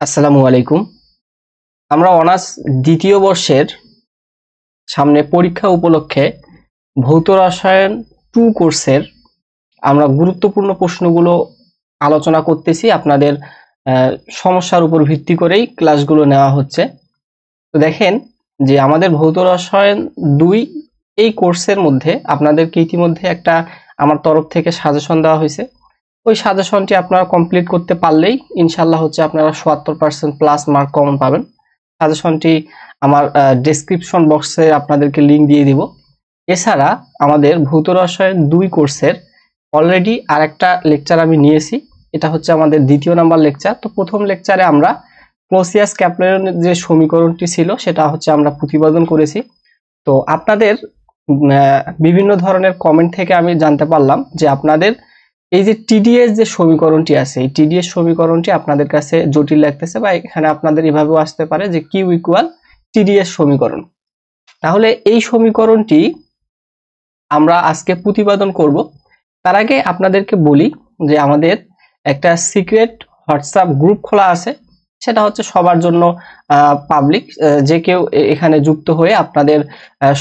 আসসালামু আলাইকুম। আমরা অনার্স দ্বিতীয় বর্ষের সামনে পরীক্ষা উপলক্ষে ভৌত রসায়ন 2 কোর্সের আমরা গুরুত্বপূর্ণ প্রশ্নগুলো আলোচনা করতেছি। আপনাদের সমস্যার উপর ভিত্তি করেই ক্লাসগুলো নেওয়া হচ্ছে। তো দেখেন যে আমাদের ভৌত রসায়ন 2 এই কোর্সের মধ্যে আপনাদেরকে ইতিমধ্যে একটা আমার তরফ থেকে সাজেশন দেওয়া হয়েছে। ওই সাজেশনটি আপনারা কমপ্লিট করতে পারলেই ইনশাআল্লাহ হচ্ছে আপনারা ৭০% প্লাস মার্ক কমন পাবেন। সাজেশনটি আমার ডেসক্রিপশন বক্সে আপনাদেরকে লিংক দিয়ে দিব। এছাড়া আমাদের ভৌত রসায়ন 2 কোর্সের অলরেডি আরেকটা লেকচার আমি নিয়েছি। এটা হচ্ছে আমাদের দ্বিতীয় নাম্বার লেকচার। তো প্রথম লেকচারে আমরা ক্লোসিয়াস ক্যাপলারের যে সমীকরণটি ছিল সেটা হচ্ছে আমরা প্রতিপাদন করেছি। তো আপনাদের বিভিন্ন ধরনের কমেন্ট থেকে আমি জানতে পারলাম যে আপনাদের এই যে টিডিএস যে সমীকরণটি আছে, এই টিডিএস সমীকরণটি আপনাদের কাছে জটিল লাগতেছে, বা এখানে আপনাদের এভাবেও আসতে পারে যে কিউ ইকুয়াল টিডিএস সমীকরণ। তাহলে এই সমীকরণটি আমরা আজকে প্রতিপাদন করব। তার আগে আপনাদেরকে বলি যে আমাদের একটা সিক্রেট হোয়াটসঅ্যাপ গ্রুপ খোলা আছে, সেটা হচ্ছে সবার জন্য পাবলিক। যে কেউ এখানে যুক্ত হয়ে আপনাদের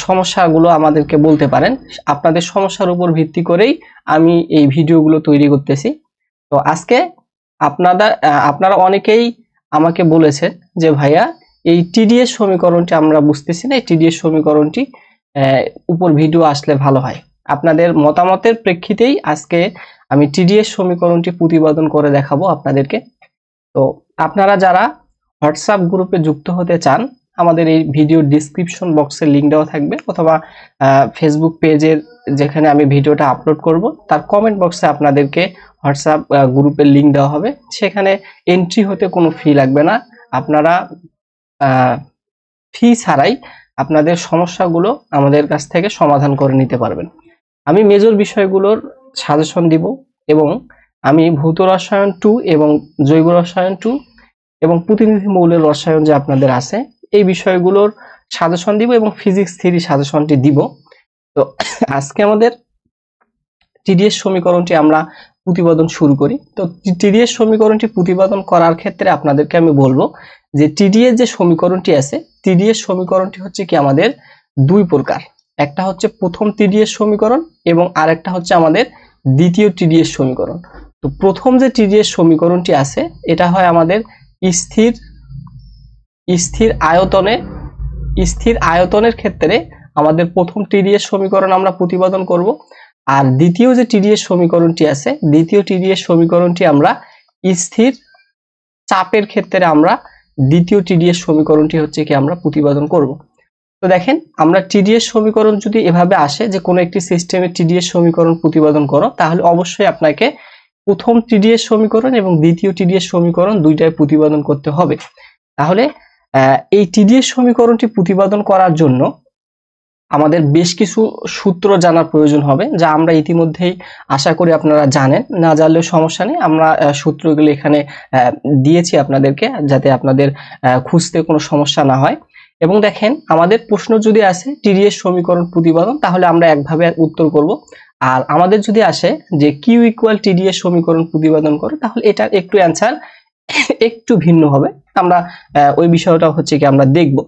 সমস্যাগুলো আমাদেরকে বলতে পারেন। আপনাদের সমস্যার উপর ভিত্তি করেই আমি এই ভিডিওগুলো তৈরি করতেছি। তো আজকে আপনারা অনেকেই আমাকে বলেছে যে ভাইয়া এই টিডিএস সমীকরণটি আমরা বুঝতেছি না, এই টিডিএস সমীকরণটি উপর ভিডিও আসলে ভালো হয়। আপনাদের মতামতের প্রেক্ষিতেই আজকে আমি টিডিএস সমীকরণটি প্রতিপাদন করে দেখাবো আপনাদেরকে। তো আপনারা যারা হোয়াটসঅ্যাপ গ্রুপে যুক্ত হতে চান, আমাদের এই ভিডিও ডিসক্রিপশন বক্সে লিংক দেওয়া থাকবে, অথবা ফেসবুক পেজের যেখানে আমি ভিডিওটা আপলোড করব তার কমেন্ট বক্সে আপনাদেরকে হোয়াটসঅ্যাপ গ্রুপের লিংক দেওয়া হবে। সেখানে এন্ট্রি হতে কোনো ফি লাগবে না। আপনারা ফি ছাড়াই আপনাদের সমস্যাগুলো আমাদের কাছ থেকে সমাধান করে নিতে পারবেন। আমি মেজর বিষয়গুলোর সাজেশন দিব, এবং আমি ভৌত রসায়ন 2 এবং জৈব রসায়ন 2 এবং প্রতিনিধি মৌলের রসায়ন যে আপনাদের আছে এই বিষয়গুলোর সাজেশন দিব, এবং ফিজিক্স 3 সাজেশনটি দিব। তো আজকে আমাদের টিডিএস সমীকরণটি আমরা প্রতিপাদন শুরু করি। তো টিডিএস সমীকরণটি প্রতিপাদন করার ক্ষেত্রে আপনাদেরকে আমি বলবো যে টিডিএস যে সমীকরণটি আছে, টিডিএস সমীকরণটি হচ্ছে কি আমাদের দুই প্রকার। একটা হচ্ছে প্রথম টিডিএস সমীকরণ, এবং আরেকটা হচ্ছে আমাদের দ্বিতীয় টিডিএস সমীকরণ। তো প্রথম যে টিডিএস সমীকরণটি আছে এটা হয় আমাদের স্থির আয়তনের ক্ষেত্রে আমাদের প্রথম টিডিএস সমীকরণ আমরা প্রতিপাদন করব। আর দ্বিতীয় যে টিডিএস সমীকরণটি আছে, দ্বিতীয় টিডিএস সমীকরণটি আমরা স্থির চাপের ক্ষেত্রে আমরা দ্বিতীয় টিডিএস সমীকরণটি হচ্ছে কি আমরা প্রতিপাদন করব। তো দেখেন, আমরা টিডিএস সমীকরণ যদি এভাবে আসে যে কোনো একটি সিস্টেমের টিডিএস সমীকরণ প্রতিপাদন করো, তাহলে অবশ্যই আপনাকে প্রথম টিডিএস সমীকরণ এবং দ্বিতীয় টিডিএস সমীকরণ দুইটাই প্রতিপাদন করতে হবে। তাহলে এই টিডিএস সমীকরণটি প্রতিপাদন করার জন্য আমাদের বেশ কিছু সূত্র জানার প্রয়োজন হবে, যা আমরা ইতিমধ্যেই আশা করি আপনারা জানেন। না জানলেও সমস্যা নেই, আমরা সূত্রগুলো এখানে দিয়েছি আপনাদেরকে, যাতে আপনাদের খুঁজতে কোনো সমস্যা না হয়। এবং দেখেন, আমাদের প্রশ্ন যদি আসে টিডিএস সমীকরণ প্রতিপাদন, তাহলে আমরা একভাবে উত্তর করব। আর আমাদের যদি আসে যে কিউ ইকুয়াল টিডিএস সমীকরণ প্রতিপাদন করো, তাহলে এটার একটু অ্যান্সার একটু ভিন্ন হবে। আমরা ওই বিষয়টা হচ্ছে কি আমরা দেখব।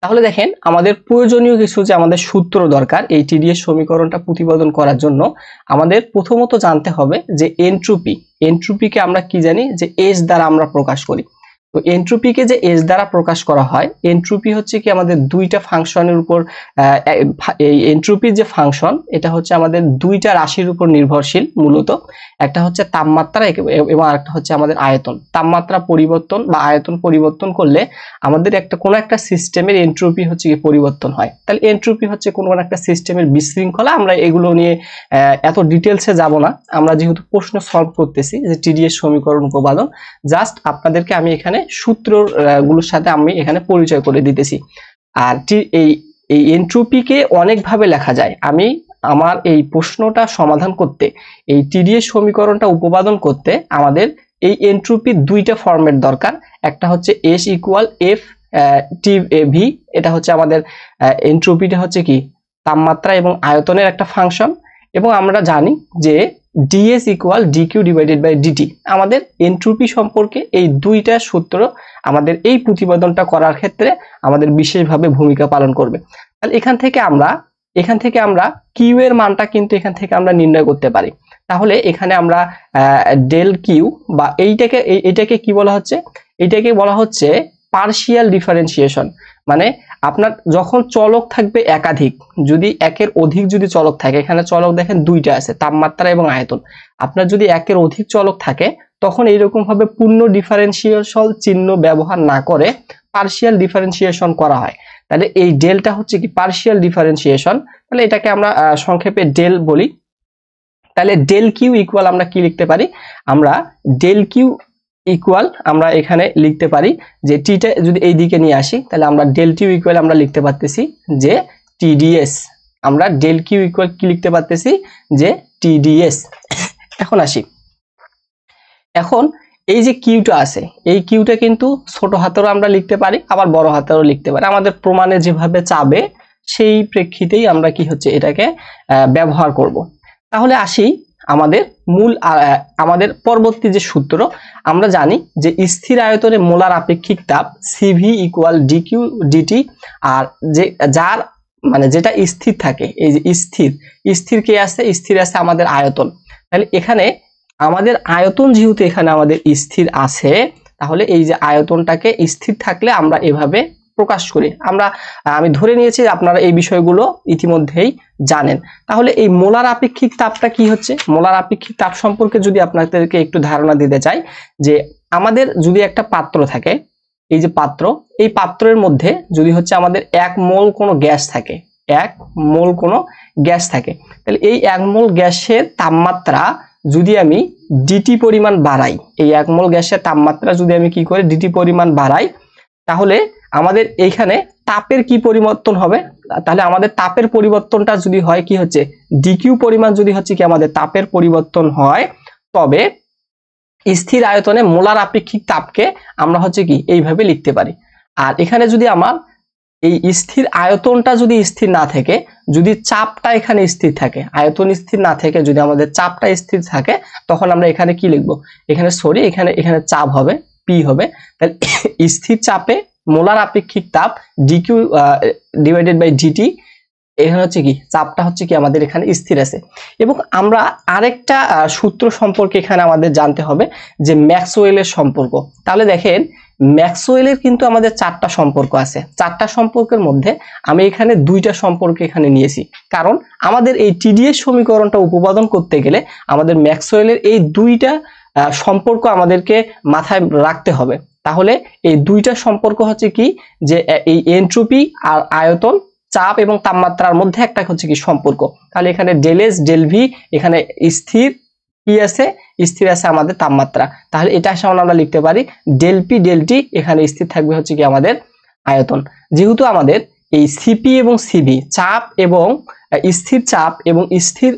তাহলে দেখেন, আমাদের প্রয়োজনীয় কিছু যে আমাদের সূত্র দরকার এই টিডিএস সমীকরণটা প্রতিপাদন করার জন্য আমাদের প্রথমত জানতে হবে যে এনট্রপিকে আমরা কি জানি যে এস দ্বারা আমরা প্রকাশ করি। তো এনট্রপিকে যে এস দ্বারা প্রকাশ করা হয়, এনট্রপি হচ্ছে কি আমাদের দুইটা ফাংশনের উপর, এই এনট্রপির যে ফাংশন এটা হচ্ছে আমাদের দুইটা রাশির উপর নির্ভরশীল মূলত। একটা হচ্ছে তাপমাত্রা এবং আরেকটা হচ্ছে আমাদের আয়তন। তাপমাত্রা পরিবর্তন বা আয়তন পরিবর্তন করলে আমাদের কোনো একটা সিস্টেমের এনট্রপি হচ্ছে কি পরিবর্তন হয়। তাহলে এনট্রপি হচ্ছে কোনো একটা সিস্টেমের বিশৃঙ্খলা। আমরা এগুলো নিয়ে এত ডিটেলসে যাব না, আমরা যেহেতু প্রশ্ন সলভ করতেছি যে টিডিএস সমীকরণ উপপাদন, জাস্ট আপনাদেরকে আমি এখানে সূত্রগুলোর সাথে আমি এখানে পরিচয় করে দিতেছি। আর এই এনট্রপিকে অনেকভাবে লেখা যায়। আমি আমার এই প্রশ্নটা সমাধান করতে, এই টিডিএস সমীকরণটা উপপাদন করতে আমাদের এই এনট্রপির দুইটা ফরম্যাট দরকার। একটা হচ্ছে S equal F T V, এটা হচ্ছে আমাদের এনট্রপিটা হচ্ছে কি তাপমাত্রা এবং আয়তনের একটা ফাংশন। এবং আমরা জানি যে ds equal dq divided by dt। আমাদের এনট্রপি সম্পর্কে এই দুইটা সূত্র আমাদের এই প্রতিবেদনটা করার ক্ষেত্রে আমাদের বিশেষভাবে ভূমিকা পালন করবে। তাহলে এখান থেকে আমরা কিউ এর মানটা কিন্তু এখান থেকে আমরা নির্ণয় করতে পারি। তাহলে এখানে আমরা ডেল কিউ বা এইটাকে কি বলা হচ্ছে, এইটাকে বলা হচ্ছে পার্শিয়াল ডিফারেন্সিয়েশন। মানে আপনার যখন চলক থাকবে একাধিক, যদি একের অধিক যদি চলক থাকে, এখানে চলক দেখেন দুইটা আছে, তাপমাত্রা এবং আয়তন। আপনার যদি একের অধিক চলক থাকে তখন এইরকম ভাবে পূর্ণ ডিফারেন্সিয়েশন চিহ্ন ব্যবহার না করে পার্শিয়াল ডিফারেন্সিয়েশন করা হয়। তাহলে এই ডেলটা হচ্ছে কি পার্শিয়াল ডিফারেন্সিয়েশন। তাহলে এটাকে আমরা সংক্ষেপে ডেল বলি। তাহলে ডেল কিউ ইকুয়াল আমরা কি লিখতে পারি, আমরা ডেল কিউ ইকুয়াল আমরা এখানে লিখতে পারি যে টিটা যদি এই দিকে নিয়ে আসি তাহলে আমরা ডেল কিউ ইকুয়াল আমরা লিখতে পারতেছি যে টিডিএস। আমরা ডেল কিউ ইকুয়াল কি লিখতে পারতেছি যে টিডিএস। এখন আসি, এখন এই যে কিউটা আছে এই কিউটা কিন্তু ছোট হাতেরও আমরা লিখতে পারি আবার বড় হাতেরও লিখতে পারি, আমাদের প্রমাণে যেভাবে চাবে সেই প্রেক্ষিতেই আমরা কি হচ্ছে এটাকে ব্যবহার করব। তাহলে আসি আমাদের পরবর্তী যে সূত্র, আমরা জানি যে স্থির আয়তনে মোলার আপেক্ষিক তাপ সিভি ইকুয়াল ডিকিউ ডিটি। আর যার মানে যেটা স্থির থাকে, এই যে স্থির কে আছে, স্থির আছে আমাদের আয়তন। তাহলে এখানে আমাদের আয়তন যেহেতু এখানে আমাদের স্থির আছে, তাহলে এই যে আয়তনটাকে স্থির থাকলে আমরা এভাবে প্রকাশ করি। আমি ধরে নিয়েছি আপনারা এই বিষয়গুলো ইতিমধ্যেই জানেন। তাহলে এই মোলার আপেক্ষিক তাপটা কি হচ্ছে, মোলার আপেক্ষিক তাপ সম্পর্কে যদি আপনাদেরকে একটু ধারণা দিতে চাই, যে আমাদের যদি একটা পাত্র থাকে, এই যে পাত্র, এই পাত্রের মধ্যে যদি হচ্ছে আমাদের 1 মোল কোনো গ্যাস থাকে, 1 মোল কোনো গ্যাস থাকে, তাহলে এই 1 মোল গ্যাসের তাপমাত্রা যদি আমি ডিটি পরিমাণ বাড়াই, এই 1 মোল গ্যাসের তাপমাত্রা যদি আমি কি করে ডিটি পরিমাণ বাড়াই, তাহলে আমাদের এইখানে তাপের কি পরিবর্তন হবে, তাহলে আমাদের তাপের পরিবর্তনটা যদি হয় কি হচ্ছে ডিকিউ পরিমাণ যদি হচ্ছে কি আমাদের তাপের পরিবর্তন হয়, তবে স্থির আয়তনে মোলার আপেক্ষিক তাপকে আমরা হচ্ছে কি এইভাবে লিখতে পারি। আর এখানে যদি আমার এই স্থির আয়তনটা যদি স্থির না থাকে, যদি চাপটা এখানে স্থির থাকে, আয়তন স্থির না থেকে যদি আমাদের চাপটা স্থির থাকে, তখন আমরা এখানে কি লিখবো, এখানে চাপ হবে পি হবে। তাহলে স্থির চাপে মোলার আপেক্ষিক তাপ ডিকিউ ডিভাইডেড বাই ডিটি, এখানে হচ্ছে কি চাপটা হচ্ছে কি আমাদের এখানে স্থির আছে। এবং আমরা আরেকটা সূত্র সম্পর্কে এখানে আমাদের জানতে হবে, যে ম্যাক্সওয়েলের সম্পর্ক। তাহলে দেখেন ম্যাক্সওয়েলের কিন্তু আমাদের 4টা সম্পর্ক আছে, 4টা সম্পর্কের মধ্যে আমি এখানে 2টা সম্পর্ক এখানে নিয়েছি, কারণ আমাদের এই টিডিএস সমীকরণটা উপপাদন করতে গেলে আমাদের ম্যাক্সওয়েলের এই 2টা সম্পর্ক আমাদেরকে মাথায় রাখতে হবে। তাহলে এই 2টা সম্পর্ক হচ্ছে কি, যে এই এনট্রপি আর আয়তন, চাপ এবং তাপমাত্রার মধ্যে একটা হচ্ছে কি সম্পর্ক। তাহলে এখানে ডেল এস ডেল ভি, এখানে স্থির কি আছে, স্থির আছে আমাদের তাপমাত্রা। তাহলে এটা সামনে আমরা লিখতে পারি ডেল পি ডেল টি, এখানে স্থির থাকবে হচ্ছে কি আমাদের আয়তন। যেহেতু আমাদের এই সিপি এবং সিভি চাপ এবং স্থির চাপ এবং স্থির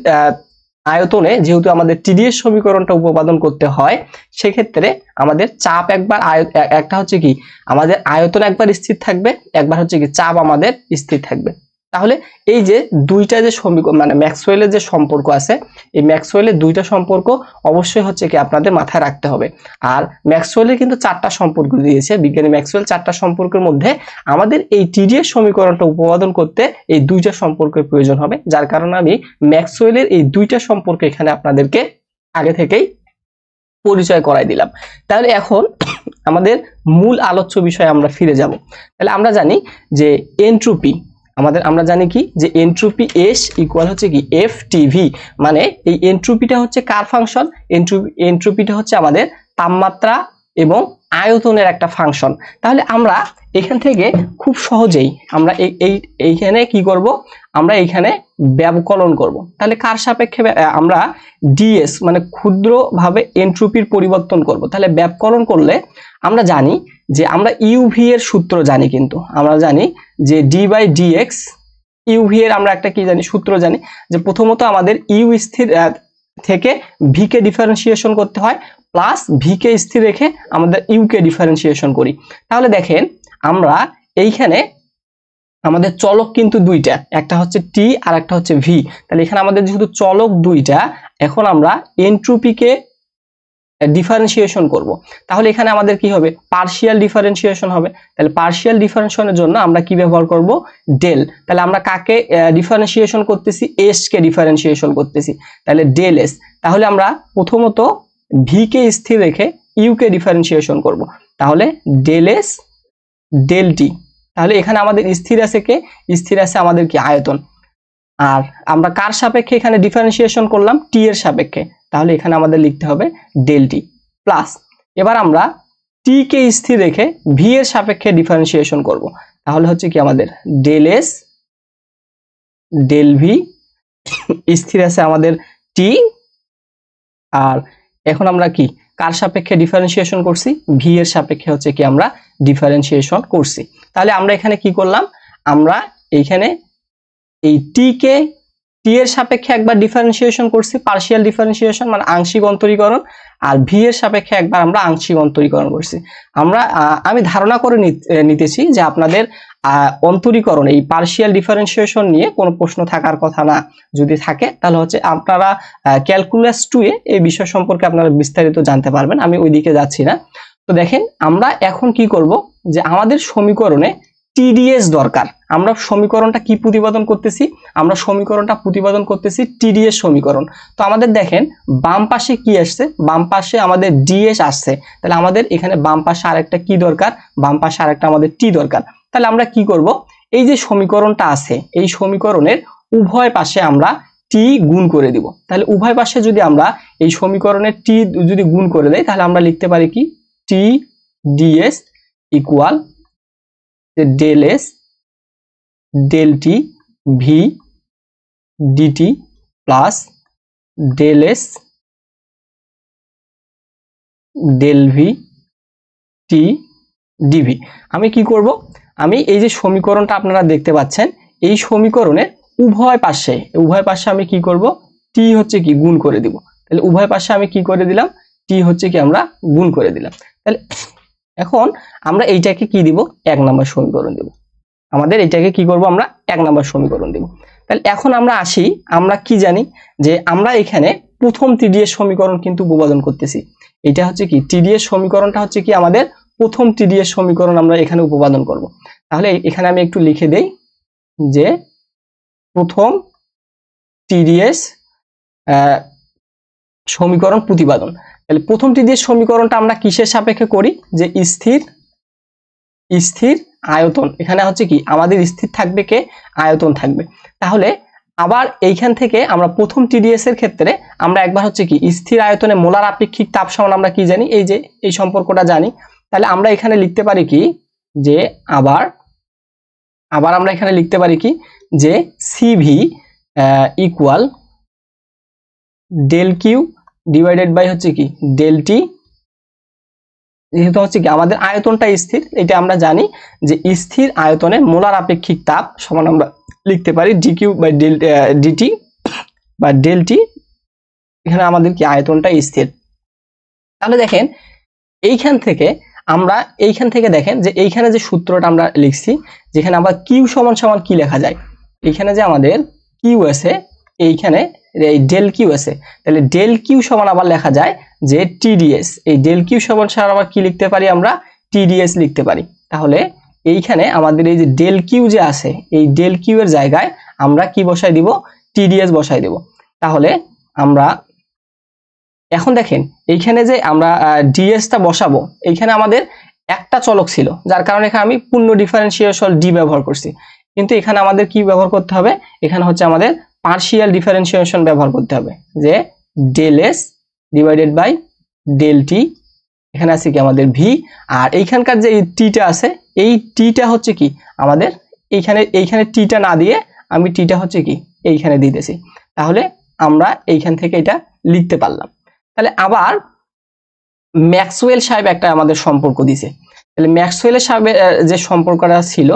আয়তনে যেহেতু আমাদের টিডিএস সমীকরণটা উপপাদন করতে হয়, সেক্ষেত্রে আমাদের চাপ একটা হচ্ছে কি আমাদের আয়তন একবার স্থির থাকবে, একবার হচ্ছে কি চাপ আমাদের স্থির থাকবে। তাহলে এই যে 2টা যে সমীকরণ মানে ম্যাক্সওয়েলের যে সম্পর্ক আছে, এই ম্যাক্সওয়েলের 2টা সম্পর্ক অবশ্যই হচ্ছে কি আপনাদের মাথায় রাখতে হবে। আর ম্যাক্সওয়েলের কিন্তু 4টা সম্পর্ক দিয়েছে বিজ্ঞানী ম্যাক্সওয়েল, 4টা সম্পর্কের মধ্যে আমাদের এই টিডিএস সমীকরণটা উপপাদন করতে এই 2টা সম্পর্কের প্রয়োজন হবে, যার কারণে আমি ম্যাক্সওয়েলের এই 2টা সম্পর্ক এখানে আপনাদেরকে আগে থেকেই পরিচয় করাই দিলাম। তাহলে এখন আমাদের মূল আলোচ্য বিষয়ে আমরা ফিরে যাব। তাহলে আমরা জানি যে এনট্রপি, আমরা জানি কি যে এনট্রপি এস ইকুয়াল হচ্ছে কি এফ টিভি, মানে এই এনট্রপিটা হচ্ছে কার ফাংশন, এনট্রপিটা হচ্ছে আমাদের তাপমাত্রা এবং আয়তনের একটা ফাংশন। তাহলে আমরা এখান থেকে খুব সহজেই আমরা এইখানে কি করব, আমরা এইখানে ব্যবকলন করব। তাহলে কার সাপেক্ষে আমরা ডিএস মানে ক্ষুদ্রভাবে এনট্রপির পরিবর্তন করব। তাহলে ব্যবকলন করলে আমরা জানি যে আমরা ইউভি এর সূত্র জানি, কিন্তু আমরা জানি যে ডি বাই ডিএক্স, ইউভি এর আমরা একটা কি জানি সূত্র জানি, যে প্রথমত আমাদের ইউ স্থির থেকে ভি কে ডিফারেন্সিয়েশন করতে হয়, প্লাস ভি কে স্থির রেখে আমাদের ইউ কে ডিফারেন্সিয়েশন করি। তাহলে দেখেন আমরা এইখানে আমাদের চলক কিন্তু 2টা, একটা হচ্ছে টি আর একটা হচ্ছে ভি। তাহলে এখানে আমাদের যেহেতু চলক 2টা, এখন আমরা এনট্রপিকে ডিফারেন্সিয়েশন করব। তাহলে এখানে আমাদের কি হবে, পার্শিয়াল ডিফারেন্সিয়েশন হবে। তাহলে পার্শিয়াল ডিফারেন্সিয়েশনের জন্য আমরা কি ব্যবহার করব, ডেল। তাহলে আমরা কাকে ডিফারেন্সিয়েশন করতেছি, এস কে ডিফারেন্সিয়েশন করতেছি, তাহলে ডেল এস। তাহলে আমরা প্রথমত ভি কে স্থির রেখে ইউ কে ডিফারেন্সিয়েশন করব। তাহলে ডেল এস ডেল টি। তাহলে এখানে আমাদের স্থির আছে কে, স্থির আছে আমাদের কি আয়তন। আর আমরা কার সাপেক্ষে এখানে ডিফারেন্সিয়েশন করলাম, টি এর সাপেক্ষে। তাহলে এখানে আমাদের লিখতে হবে ডেল টি প্লাস, এবার আমরা টি কে স্থির রেখে ভি এর সাপেক্ষে ডিফারেন্সিয়েশন করব। তাহলে হচ্ছে কি আমাদের ডেল এস ডেল ভি, স্থির আছে আমাদের টি, আর এখন আমরা কি কার সাপেক্ষে ডিফারেন্সিয়েশন করছি, ভি এর সাপেক্ষে হচ্ছে কি আমরা ডিফারেন্সিয়েশন করছি। তাহলে আমরা এখানে কি করলাম, আমরা এইখানে এই টি কে টি এর সাপেক্ষে একবার ডিফারেন্সিয়েশন করছি, পার্শিয়াল ডিফারেন্সিয়েশন মানে আংশিক অন্তরীকরণ, আর ভি এর সাপেক্ষে একবার আমরা আংশিক অন্তরীকরণ করছি। আমি ধারণা করে নিতেছি যে আপনাদের অন্তরীকরণ এই পার্শিয়াল ডিফারেন্সিয়েশন নিয়ে কোনো প্রশ্ন থাকার কথা না। যদি থাকে তাহলে হচ্ছে আপনারা ক্যালকুলাস 2 এ এই বিষয় সম্পর্কে আপনারা বিস্তারিত জানতে পারবেন, আমি ওইদিকে যাচ্ছি না। তো দেখেন আমরা এখন কি করব, যে আমাদের সমীকরণে টিডিএস দরকার। আমরা সমীকরণটা কি প্রতিপাদন করতেছি, আমরা সমীকরণটা প্রতিপাদন করতেছি টিডিএস সমীকরণ। তো আমাদের দেখেন বাম পাশে কি আসছে, বাম পাশে আমাদের ডিএস আসছে। তাহলে আমাদের এখানে বাম পাশে আরেকটা কি দরকার, বাম পাশে আরেকটা আমাদের টি দরকার। তাহলে আমরা কি করব, এই যে সমীকরণটা আছে এই সমীকরণের উভয় পাশে আমরা টি গুণ করে দিব। তাহলে উভয় পাশে যদি আমরা এই সমীকরণের টি যদি গুণ করে দেই, তাহলে আমরা লিখতে পারি কি T dS equal del S del T V dT plus del S del V T dV. আমি কি করব, আমি এই যে সমীকরণটা আপনারা দেখতে পাচ্ছেন এই সমীকরণের উভয় পাশে আমি কি করব, টি হচ্ছে কি গুণ করে দিব। তাহলে উভয় পাশে আমি কি করে দিলাম, টি হচ্ছে কি আমরা গুণ করে দিলাম। তাহলে এখন আমরা এইটাকে কি দিব, 1 নম্বর সমীকরণ দেব। আমাদের এটাকে কি করব, আমরা 1 নম্বর সমীকরণ দেব। তাহলে এখন আমরা আসি, আমরা কি জানি যে আমরা এখানে প্রথম টিডিএস সমীকরণ কিন্তু উপপাদন করতেছি। এটা হচ্ছে কি টিডিএস সমীকরণটা হচ্ছে কি আমাদের প্রথম টিডিএস সমীকরণ আমরা এখানে উপপাদন করব। তাহলে এখানে আমি একটু লিখে দেই যে প্রথম টিডিএস সমীকরণ প্রতিপাদন। তাহলে প্রথম টিডিএস সমীকরণটা আমরা কিসের সাপেক্ষে করি, যে স্থির আয়তন। এখানে হচ্ছে কি আমাদের স্থির থাকবে কে, আয়তন থাকবে। তাহলে আবার এইখান থেকে আমরা প্রথম টিডিএস এর ক্ষেত্রে আমরা একবার হচ্ছে কি স্থির আয়তনে মোলার আপেক্ষিক তাপ সমান আমরা কি জানি, এই যে এই সম্পর্কটা জানি। তাহলে আমরা এখানে লিখতে পারি কি যে আবার আমরা এখানে লিখতে পারি কি যে C V equal del Q divided by হচ্ছে কি ডেল টি। যেহেতু হচ্ছে কি আমাদের আয়তনটা স্থির, এটা আমরা জানি যে স্থির আয়তনে মোলার আপেক্ষিক তাপ সমান আমরা লিখতে পারি ডিকিউ বাই ডেল ডিটি বা ডেল টি। এখানে আমাদের কি আয়তনটা স্থির। তাহলে দেখেন এইখান থেকে দেখেন যে এইখানে যে সূত্রটা আমরা লিখছি, যেখানে আমরা কিউ সমান সমান কি লেখা যায়, এইখানে যে আমাদের কিউ আছে, এইখানে এই ডেল কিউ আছে, তাহলে ডেল কিউ সমান আবার লেখা যায় যে টিডিএস। এই ডেল কিউ সমান আবার কি লিখতে পারি, আমরা টিডিএস লিখতে পারি। তাহলে এইখানে আমাদের এই যে ডেল কিউ যে আছে, এই ডেল কিউ এর জায়গায় আমরা কি বসাই দিব, টিডিএস বসাই দিব। তাহলে আমরা এখন দেখেন এইখানে যে আমরা ডিএসটা বসাবো, এইখানে আমাদের একটা চলক ছিল, যার কারণে এখানে আমি পূর্ণ ডিফারেন্সিয়েশন ডি ব্যবহার করছি। কিন্তু এখানে আমাদের কি ব্যবহার করতে হবে, এখানে হচ্ছে আমাদের পার্শিয়াল ডিফারেন্সিয়েশন ব্যবহার করতে হবে, যে del S divided by del T. এখানে আছে কি আমাদের ভি, আর এইখানকার যে টিটা আছে, এই টিটা হচ্ছে কি আমাদের এইখানে টিটা না দিয়ে আমি টিটা হচ্ছে কি এইখানে দিতেছি। তাহলে আমরা এইখান থেকে এটা লিখতে পারলাম। তাহলে আবার ম্যাক্সওয়েল সাহেব একটা আমাদের সম্পর্ক দিছে। তাহলে ম্যাক্সওয়েলের সাহেবের যে সম্পর্কটা ছিল,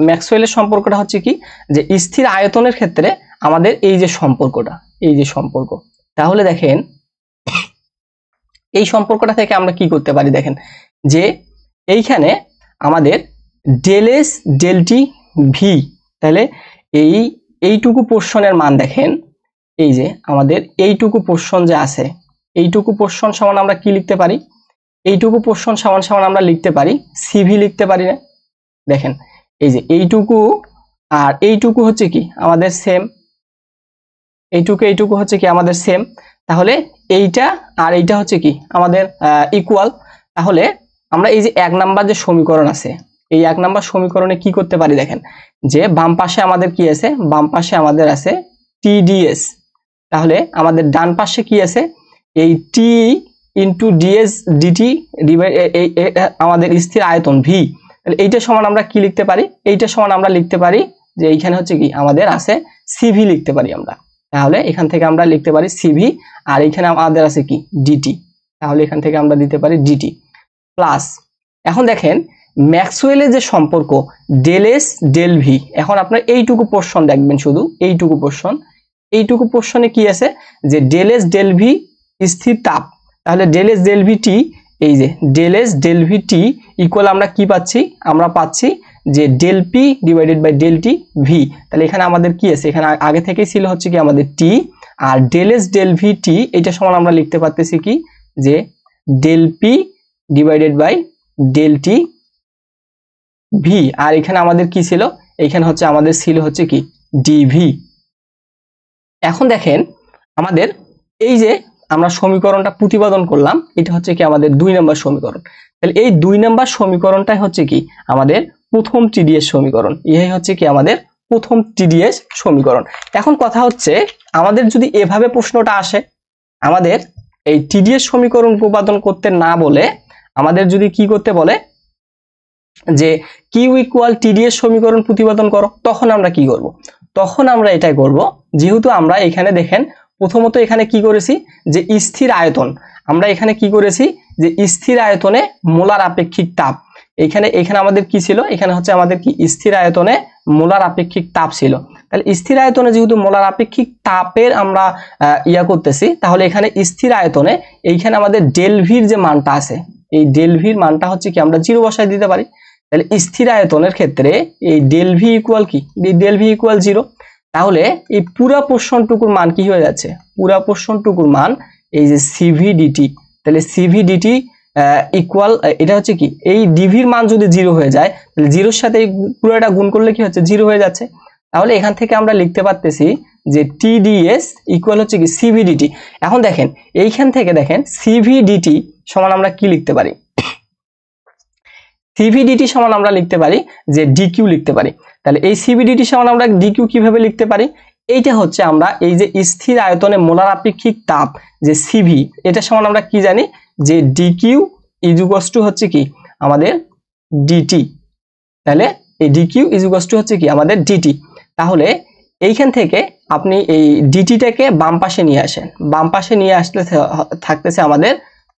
ম্যাক্সওয়েলের সম্পর্কটা হচ্ছে কি যে স্থির আয়তনের ক্ষেত্রে আমাদের এই যে সম্পর্ক। তাহলে দেখেন এই সম্পর্কটা থেকে আমরা কি করতে পারি, দেখেন যে এইখানে আমাদের del S del T V. তাহলে এইটুকু পোর্শনের মান দেখেন, এই যে আমাদের এইটুকু পোরশন যে আছে, এইটুকু পোরশন সমান আমরা কি লিখতে পারি, এইটুকু পোরশন সমান সমান আমরা লিখতে পারি সিভি লিখতে পারি না? দেখেন এই যে এইটুকু আর এইটুকু হচ্ছে কি আমাদের সেম, এইটুকু হচ্ছে কি আমাদের সেম, তাহলে এইটা আর এইটা হচ্ছে কি আমাদের ইকুয়াল। তাহলে আমরা এই যে 1 নাম্বার যে সমীকরণ আছে, এই 1 নাম্বার সমীকরণে কি করতে পারি, দেখেন যে বাম পাশে আমাদের কি আছে, বাম পাশে আমাদের আছে TDS, তাহলে আমাদের ডান পাশে কি আছে, এই T ইন্টু DS DT আমাদের স্থির আয়তন V, তাহলে এইটা সমান আমরা কি লিখতে পারি, এইটা সমান আমরা লিখতে পারি যে এইখানে হচ্ছে কি আমাদের আছে CV লিখতে পারি আমরা। তাহলে এখান থেকে আমরা লিখতে পারি CV, আর এখানে আমাদের আছে কি DT, তাহলে এখান থেকে আমরা দিতে পারি DT প্লাস। এখন দেখেন ম্যাক্সওয়েলের যে সম্পর্ক ডেল এস ডেল ভি, এখন আপনার এইটুকু পোরশন দেখবেন, শুধু এইটুকু পোরশন, এইটুকু পোরশনে কি আছে যে ডেল এস ডেল ভি স্থির তাপ, তাহলে del S del V T, এই যে del S del V T equal আমরা কি পাচ্ছি, আমরা পাচ্ছি যে del P divided by del T V. তাহলে এখানে আমাদের কি আছে, এখানে আগে থেকেই ছিল হচ্ছে কি আমাদের টি, আর del S del V T এটা সমান আমরা লিখতে পারতেছি কি যে del P divided by del T V, আর এখানে আমাদের কি ছিল, এখানে হচ্ছে আমাদের ছিল হচ্ছে কি ডিভি। এখন দেখেন আমাদের এই যে আমরা সমীকরণটা প্রতিপাদন করলাম, এটা হচ্ছে কি আমাদের 2 নম্বর সমীকরণ। তাহলে এই 2 নম্বর সমীকরণটাই হচ্ছে কি আমাদের প্রথম TDS সমীকরণ, এই হচ্ছে কি আমাদের প্রথম TDS সমীকরণ। এখন কথা হচ্ছে আমাদের যদি এভাবে প্রশ্নটা আসে, আমাদের এই TDS সমীকরণ প্রতিপাদন করতে না বলে আমাদের যদি কি করতে বলে যে কিউ ইকুয়াল TDS সমীকরণ প্রতিপাদন করো, তখন আমরা কি করব, তখন আমরা এটাই করব, যেহেতু আমরা এখানে দেখেন প্রথমত এখানে কি করেছি যে স্থির আয়তন, আমরা এখানে কি করেছি যে স্থির আয়তনে মোলার আপেক্ষিক তাপ, এখানে আমাদের কি ছিল, এখানে হচ্ছে আমাদের কি স্থির আয়তনে মোলার আপেক্ষিক তাপ ছিল। তাহলে স্থির আয়তনে যেহেতু মোলার আপেক্ষিক তাপের আমরা ইয়া করতেছি, তাহলে এখানে স্থির আয়তনে এইখানে আমাদের ডেল ভির যে মানটা আছে, এই ডেল ভির মানটা হচ্ছে কি আমরা 0 বসায় দিতে পারি। তাহলে স্থির আয়তনের ক্ষেত্রে এই ডেল ভি ইকুয়াল কি, ডেল ভি ইকুয়াল 0, তাহলে এই পুরা পোরশনটুকুর মান কি হয়ে যাচ্ছে, পুরা পোরশনটুকুর মান এই যে সিভিডিটি, তাহলে সিভিডিটি ইকুয়াল এটা হচ্ছে কি এই ডিভির মান যদি 0 হয়ে যায়, তাহলে 0-র সাথে এই পুরোটা গুণ করলে কি হচ্ছে 0 হয়ে যাচ্ছে। তাহলে এখান থেকে আমরা লিখতে পারতেছি যে TDS ইকুয়াল হচ্ছে কি সিভিডিটি। এখন দেখেন এইখান থেকে দেখেন সিভিডিটি সমান আমরা কি লিখতে পারি, সিভিডিটি সমান আমরা লিখতে পারি যে ডিকিউ লিখতে পারি। তাহলে এই সিভিডিটি সমান আমরা ডিকিউ কিভাবে লিখতে পারি, এইটা হচ্ছে আমরা এই যে স্থির আয়তনে মোলার আপেক্ষিক তাপ যে সিভি, এটা সমান আমরা কি জানি যে ডিকিউ ইজুকস টু হচ্ছে কি আমাদের ডিটি, তাহলে এই ডিকিউ ইজুকস টু হচ্ছে কি আমাদের ডিটি। তাহলে এইখান থেকে আপনি এই ডিটিটাকে বাম পাশে নিয়ে আসেন, বাম পাশে নিয়ে আসলে থাকতেছে আমাদের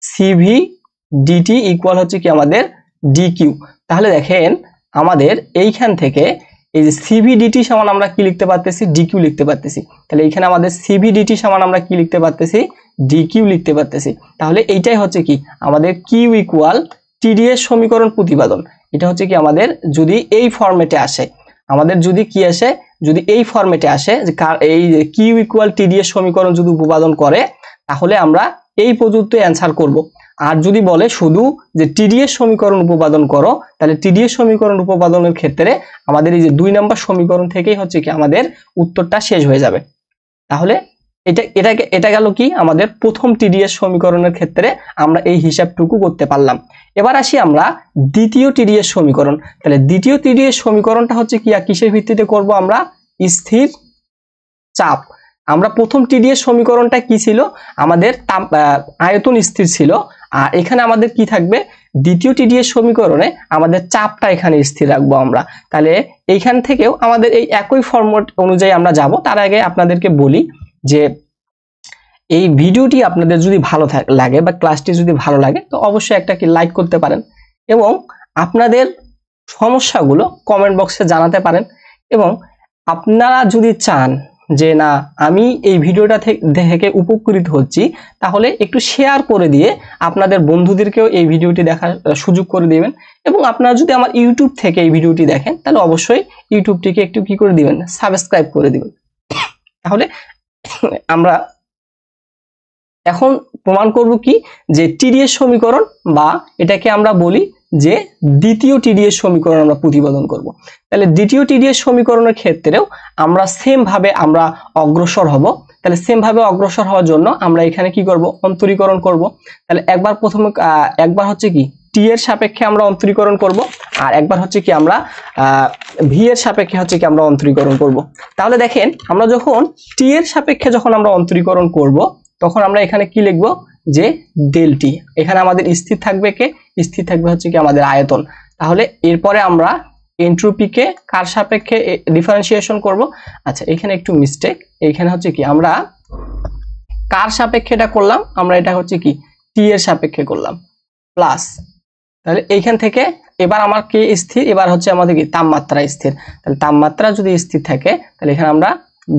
সিভি ডিটি ইকুয়াল হচ্ছে কি আমাদের ডিকিউ। তাহলে দেখেন আমাদের এইখান থেকে এই যে সিভিডিটি সমান আমরা কি লিখতে পারতেছি, ডিকিউ লিখতে পারতেছি। তাহলে এইখানে আমাদের সিভিডিটি সমান আমরা কি লিখতে পারতেছি, ডিকিউ লিখতে পারতেছি। তাহলে এইটাই হচ্ছে কি আমাদের কিউ ইকুয়াল TDS সমীকরণ প্রতিপাদন। এটা হচ্ছে কি আমাদের যদি এই ফরম্যাটে আসে, আমাদের যদি কি আসে, যদি এই ফরম্যাটে আসে যে এই কিউ ইকুয়াল TDS সমীকরণ যদি উপপাদন করে, তাহলে আমরা এই পর্যন্ত অ্যান্সার করব। আর যদি বলে শুধু যে TDS সমীকরণ উপপাদন করো, তাহলে TDS সমীকরণ উপপাদনের ক্ষেত্রে আমাদের এই যে 2 নম্বর সমীকরণ থেকেই হচ্ছে কি আমাদের উত্তরটা শেষ হয়ে যাবে। তাহলে এটা গেল কি আমাদের প্রথম TDS সমীকরণের ক্ষেত্রে আমরা এই হিসাবটুকু করতে পারলাম। এবার আসি আমরা দ্বিতীয় TDS সমীকরণ। তাহলে দ্বিতীয় TDS সমীকরণটা হচ্ছে কি কিসের ভিত্তিতে করব, আমরা স্থির চাপ। আমরা প্রথম TDS সমীকরণটা কি ছিল, আমাদের আয়তন স্থির ছিল, আর এখানে আমাদের কি থাকবে, দ্বিতীয় TDS সমীকরণে আমাদের চাপটা এখানে স্থির রাখবো আমরা। তাহলে এইখান থেকেও আমাদের এই একই ফরম্যাট অনুযায়ী আমরা যাব। তার আগে আপনাদেরকে বলি যে এই ভিডিওটি আপনাদের যদি ভালো লাগে বা ক্লাসটি যদি ভালো লাগে, তো অবশ্যই একটা কি লাইক করতে পারেন এবং আপনাদের সমস্যাগুলো কমেন্ট বক্সে জানাতে পারেন। এবং আপনারা যদি চান যে না আমি এই ভিডিওটা থেকে উপকৃত হচ্ছি, তাহলে একটু শেয়ার করে দিয়ে আপনাদের বন্ধুদেরকেও এই ভিডিওটি দেখার সুযোগ করে দিবেন। এবং আপনারা যদি আমার ইউটিউব থেকে এই ভিডিওটি দেখেন, তাহলে অবশ্যই ইউটিউবটিকে একটু কি করে দিবেন, সাবস্ক্রাইব করে দিবেন। তাহলে আমরা এখন প্রমাণ করব কি যে টিডিএস সমীকরণ বা এটাকে আমরা বলি যে দ্বিতীয় টিডিএস সমীকরণ আমরা প্রতিপাদন করব। তাহলে দ্বিতীয় টিডিএস সমীকরণের ক্ষেত্রেও আমরা সেম ভাবে আমরা অগ্রসর হব। তাহলে সেম ভাবে অগ্রসর হওয়ার জন্য আমরা এখানে কি করব, অন্তরীকরণ করব। তাহলে একবার প্রথমে একবার হচ্ছে কি টি এর সাপেক্ষে আমরা অন্তরীকরণ করব, আর একবার হচ্ছে কি আমরা ভি এর সাপেক্ষে হচ্ছে কি আমরা অন্তরীকরণ করব। তাহলে দেখেন আমরা যখন টি এর সাপেক্ষে যখন আমরা অন্তরীকরণ করব তখন আমরা এখানে কি লিখব যে ডেল টি। এখানে আমাদের স্থির থাকবে কে, স্থির থাকবে হচ্ছে কি আমাদের আয়তন। তাহলে এরপরে আমরা এন্ট্রপিকে কার সাপেক্ষে ডিফারেন্সিয়েশন করব। আচ্ছা এখানে একটু মিস্টেক, এখানে হচ্ছে কি আমরা কার সাপেক্ষে এটা করলাম, আমরা এটা হচ্ছে কি টি এর সাপেক্ষে করলাম প্লাস। তাহলে এইখান থেকে এবার আমার কে স্থির, এবার হচ্ছে আমাদের কি তাপমাত্রা স্থির। তাহলে তাপমাত্রা যদি স্থির থাকে তাহলে এখানে আমরা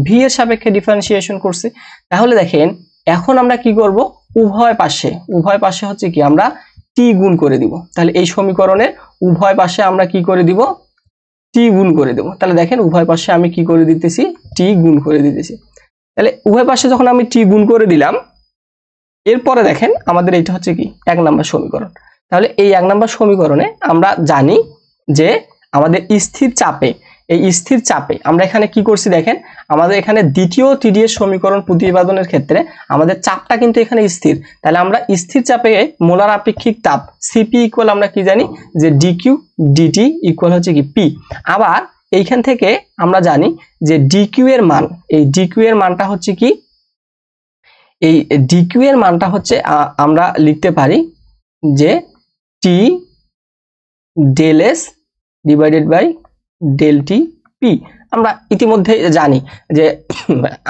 ভি এর সাপেক্ষে ডিফারেন্সিয়েশন করছি। তাহলে দেখেন এখন আমরা কি করব, উভয় পাশে হচ্ছে কি আমরা টি গুণ করে দিব। তাহলে এই সমীকরণের উভয় পাশে আমরা কি করে দিব, টি গুণ করে দেব। তাহলে দেখেন উভয় পাশে আমি কি করে দিতেছি, টি গুণ করে দিতেছি। তাহলে উভয় পাশে যখন আমি টি গুণ করে দিলাম, এরপরে দেখেন আমাদের এটা হচ্ছে কি 1 নম্বর সমীকরণ। তাহলে এই 1 নম্বর সমীকরণে আমরা জানি যে আমাদের স্থির চাপে, এই স্থির চাপে আমরা এখানে কি করছি দেখেন, আমাদের এখানে দ্বিতীয় টিডিএস সমীকরণ প্রতিপাদনের ক্ষেত্রে আমাদের চাপটা কিন্তু এখানে স্থির। তাহলে আমরা স্থির চাপে মোলার আপেক্ষিক তাপ সিপি ইকুয়াল আমরা কি জানি যে ডিকিউ ডিটি ইকুয়াল হচ্ছে কি পি। আবার এইখান থেকে আমরা জানি যে ডিকিউ এর মান, এই ডিকিউ এর মানটা হচ্ছে কি, এই ডিকিউ এর মানটা হচ্ছে আমরা লিখতে পারি যে T del S divided by del T P. আমরা ইতিমধ্যে জানি যে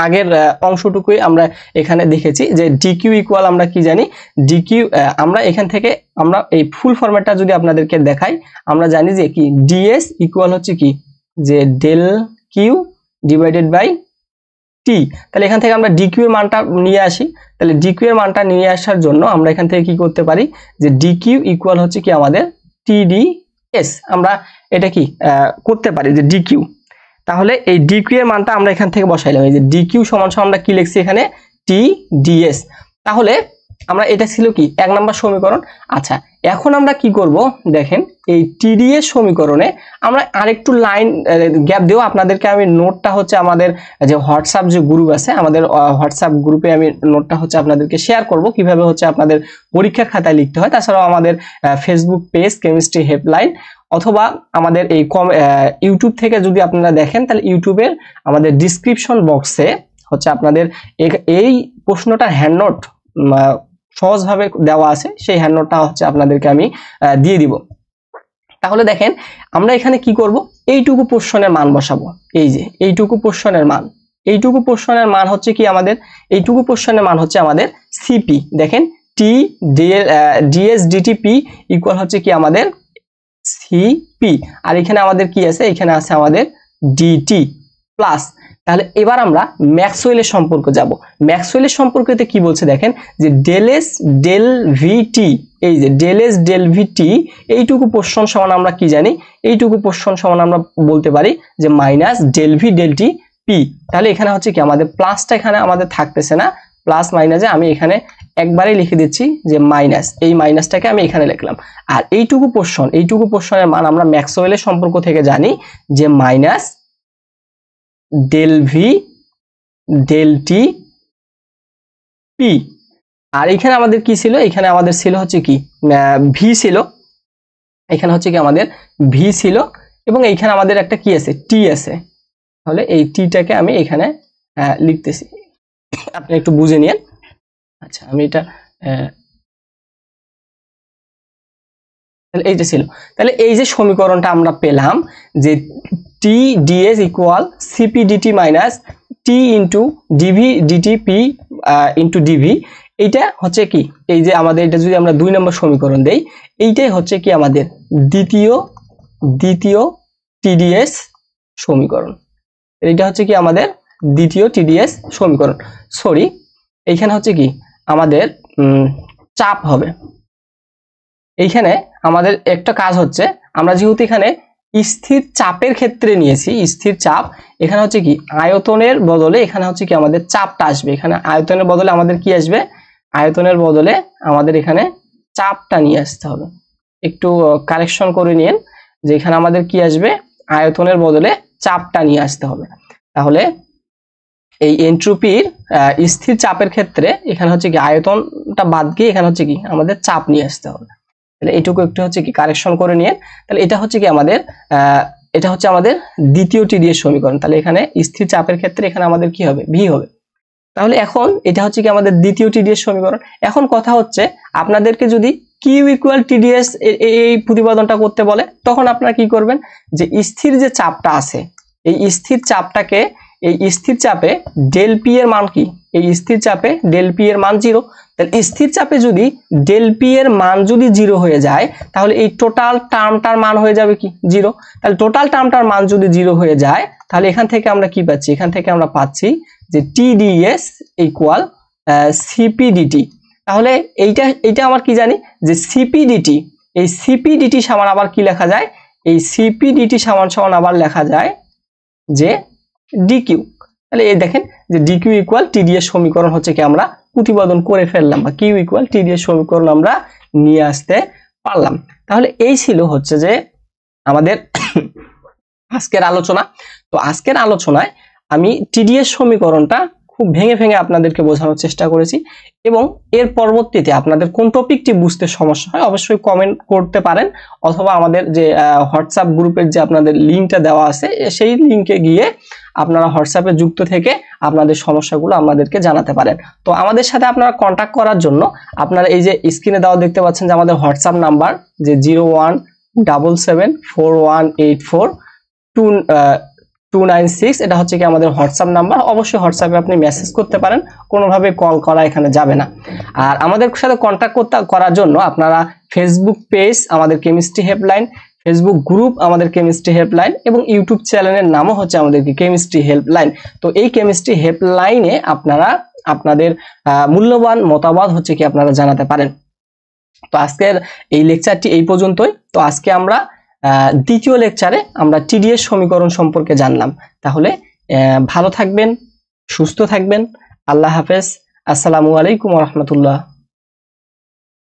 আগের অংশটুকুই আমরা এখানে দেখেছি যে ডিকিউ ইকুয়াল আমরা কি জানি, ডিকিউ আমরা এখান থেকে আমরা এই ফুল ফরম্যাটটা যদি আপনাদেরকে দেখাই, আমরা জানি যে কি ডিএস ইকুয়াল হচ্ছে কি যে del Q divided by T. তাহলে এখান থেকে আমরা ডিকিউ এর মানটা নিয়ে আসি। তাহলে ডিকিউ এর মানটা নিয়ে আসার জন্য আমরা এখান থেকে কি করতে পারি যে ডিকিউ ইকুয়াল হচ্ছে কি আমাদের টিডিএস। আমরা এটা কি করতে পারি যে ডিকিউ। তাহলে এই ডিকিউ এর মানটা আমরা এখান থেকে বসাইলাম, এই যে ডিকিউ সমান সমান আমরা কি লিখছি এখানে টিডিএস। তাহলে আমরা এটা ছিল কি 1 নম্বর সমীকরণ। আচ্ছা এখন আমরা কি করব দেখেন, এই টিডিএস সমীকরণে আমরা আরেকটু লাইন গ্যাপ দেব। আপনাদেরকে আমি নোটটা হচ্ছে আমাদের যে হোয়াটসঅ্যাপ যে গ্রুপ আছে, আমাদের হোয়াটসঅ্যাপ গ্রুপে আমি নোটটা হচ্ছে আপনাদেরকে শেয়ার করব কিভাবে হচ্ছে আপনাদের পরীক্ষার খাতায় লিখতে হয়। তাছাড়াও আমাদের ফেসবুক পেজ কেমিস্ট্রি হেল্পলাইন, অথবা আমাদের এই ইউটিউব থেকে যদি আপনারা দেখেন তাহলে ইউটিউবের আমাদের ডিসক্রিপশন বক্সে হচ্ছে আপনাদের এই প্রশ্নটার হ্যান্ড নোট সহজভাবে দেওয়া আছে, সেই হ্যান্ড নোটটা হচ্ছে আপনাদেরকে আমি দিয়ে দিব। তাহলে দেখেন আমরা এখানে কি করব, এইটুকু পোর্শনের মান বসাবো। এই যে এইটুকু পোর্শনের মান, এইটুকু পোর্শনের মান হচ্ছে কি আমাদের, এইটুকু পোর্শনের মান হচ্ছে আমাদের সিপি। দেখেন টি ডিএস ডিটি পি ইকুয়াল হচ্ছে কি আমাদের সিপি, আর এখানে আমাদের কি আছে, এখানে আছে আমাদের ডিটি প্লাস। তাহলে এবার আমরা ম্যাক্সওয়েলের সম্পর্ক যাব। ম্যাক্সওয়েলের সম্পর্কতে কি বলছে দেখেন যে ডেল এস ডেল ভিটি, এই যে ডেল এস ডেল ভিটি এইটুকু পোর্শন সমান আমরা কি জানি, এইটুকু পোর্শন সমান আমরা বলতে পারি যে minus del V del T P. তাহলে এখানে হচ্ছে কি আমাদের প্লাসটা এখানে আমাদের থাকতেছে না, প্লাস মাইনাসে আমি এখানে একবারেই লিখে দিচ্ছি যে মাইনাস, এই মাইনাসটাকে আমি এখানে লিখলাম। আর এইটুকু পোর্শন, এইটুকু পোর্শনের মান আমরা ম্যাক্সওয়েলের সম্পর্ক থেকে জানি যে minus del V del T P. আর এখানে আমাদের কি ছিল, এখানে আমাদের ছিল হচ্ছে কি ভি ছিল, এখানে হচ্ছে কি আমাদের ভি ছিল, এবং এইখানে আমাদের একটা কি আছে টি আছে। তাহলে এই টিটাকে আমি এখানে লিখতেছি, আপনি একটু বুঝে নিন। আচ্ছা আমি এটা তাহলে এইটা ছিল। তাহলে এই যে সমীকরণটা আমরা পেলাম যে T dS equal CP dT minus T into dV dT P into dV, এইটা হচ্ছে কি এই যে আমাদের এটা যদি আমরা 2 নম্বর সমীকরণ দেই, এইটাই হচ্ছে কি আমাদের দ্বিতীয় টিডিএস সমীকরণ। এইটা হচ্ছে কি আমাদের দ্বিতীয় টিডিএস সমীকরণ। সরি, এইখানে হচ্ছে কি আমাদের চাপ হবে। এইখানে আমাদের একটা কাজ হচ্ছে, আমরা যেহেতু এখানে স্থির চাপের ক্ষেত্রে নিয়েছি, স্থির চাপ, এখানে হচ্ছে কি আয়তনের বদলে এখানে হচ্ছে কি আমাদের চাপটা আসবে, এখানে আয়তনের বদলে আমাদের কি আসবে, আয়তনের বদলে আমাদের এখানে চাপটা নিয়ে আসতে হবে। একটু কারেকশন করে নিন যে এখানে আমাদের কি আসবে, আয়তনের বদলে চাপটা নিয়ে আসতে হবে। তাহলে এই এন্ট্রপির স্থির চাপের ক্ষেত্রে এখানে হচ্ছে কি আয়তনটা বাদ গিয়ে এখানে হচ্ছে কি আমাদের চাপ নিয়ে আসতে হবে। তাহলে এইটুকু একটু হচ্ছে কি কারেকশন করে নিন। তাহলে এটা হচ্ছে কি আমাদের এটা হচ্ছে আমাদের দ্বিতীয় টিডিএস সমীকরণ। তাহলে এখানে স্থির চাপের ক্ষেত্রে এখানে আমাদের কি হবে, ভি হবে। তাহলে এখন এটা হচ্ছে কি আমাদের দ্বিতীয় টিডিএস সমীকরণ। এখন কথা হচ্ছে আপনাদেরকে যদি কিউ ইকুয়াল টিডিএস এই প্রতিপাদনটা করতে বলে তখন আপনারা কি করবেন, যে স্থির যে চাপটা আছে এই স্থির চাপটাকে, এই স্থির চাপে ডেল পি এর মান কি, এই স্থির চাপে ডেল পি এর মান 0। তাহলে স্থির চাপে যদি ডেল পি এর মান যদি 0 হয়ে যায় তাহলে এই টোটাল টার্মটার মান হয়ে যাবে কি 0। তাহলে টোটাল টার্মটার মান যদি 0 হয়ে যায় তাহলে এখান থেকে আমরা কি পাচ্ছি, এখান থেকে আমরা পাচ্ছি যে টিডিএস ইকুয়াল সিপিডিটি। তাহলে এইটা আমার কি জানি যে সিপিডিটি, এই সিপিডিটি সমান আবার কি লেখা যায়, এই সিপিডিটি সমান সমান আবার লেখা যায় যে ডিকিউ। তাহলে এই দেখেন যে ডিকিউ ইকুয়াল টিডিএস সমীকরণ হচ্ছে কি আমরা প্রতিপাদন করে ফেললাম, বা কিউ ইকুয়াল টিডিএস সমীকরণ আমরা নিয়ে আসতে পারলাম। তাহলে এই ছিল হচ্ছে যে আমাদের আজকের আলোচনা। তো আজকের আলোচনায় আমি টিডিএস সমীকরণটা খুব ভেঙে ভেঙে আপনাদেরকে বোঝানোর চেষ্টা করেছি, এবং এর পরবর্তীতে আপনাদের কোন টপিকটি বুঝতে সমস্যা হয় অবশ্যই কমেন্ট করতে পারেন, অথবা আমাদের যে হোয়াটসঅ্যাপ গ্রুপের যে আপনাদের লিঙ্কটা দেওয়া আছে সেই লিঙ্কে গিয়ে আপনারা হোয়াটসঅ্যাপে যুক্ত থেকে আপনাদের সমস্যাগুলো আমাদেরকে জানাতে পারেন। তো আমাদের সাথে আপনারা কন্ট্যাক্ট করার জন্য আপনারা এই যে স্ক্রিনে দেওয়া দেখতে পাচ্ছেন যে আমাদের হোয়াটসঅ্যাপ নাম্বার যে 0177418429, এটা হচ্ছে কি আমাদের হোয়াটসঅ্যাপ নাম্বার। অবশ্যই হোয়াটসঅ্যাপে আপনি মেসেজ করতে পারেন, কোনোভাবে কল করা এখানে যাবে না। আর আমাদের সাথে কন্ট্যাক্ট করার জন্য আপনারা ফেসবুক পেজ আমাদের কেমিস্ট্রি হেল্পলাইন, ফেসবুক গ্রুপ আমাদের কেমিস্ট্রি হেল্পলাইন, এবং ইউটিউব চ্যানেলের নামও হচ্ছে আমাদের কেমিস্ট্রি হেল্পলাইন। তো এই কেমিস্ট্রি হেল্পলাইনে আপনারা আপনাদের মূল্যবান মতামত হচ্ছে কি আপনারা জানাতে পারেন। তো আজকের এই লেকচারটি এই পর্যন্তই। তো আজকে আমরা দ্বিতীয় লেকচারে আমরা টিডিএস সমীকরণ সম্পর্কে জানলাম। তাহলে ভালো থাকবেন, সুস্থ থাকবেন, আল্লাহ হাফেজ, আসসালামু আলাইকুম ওয়া রাহমাতুল্লাহ।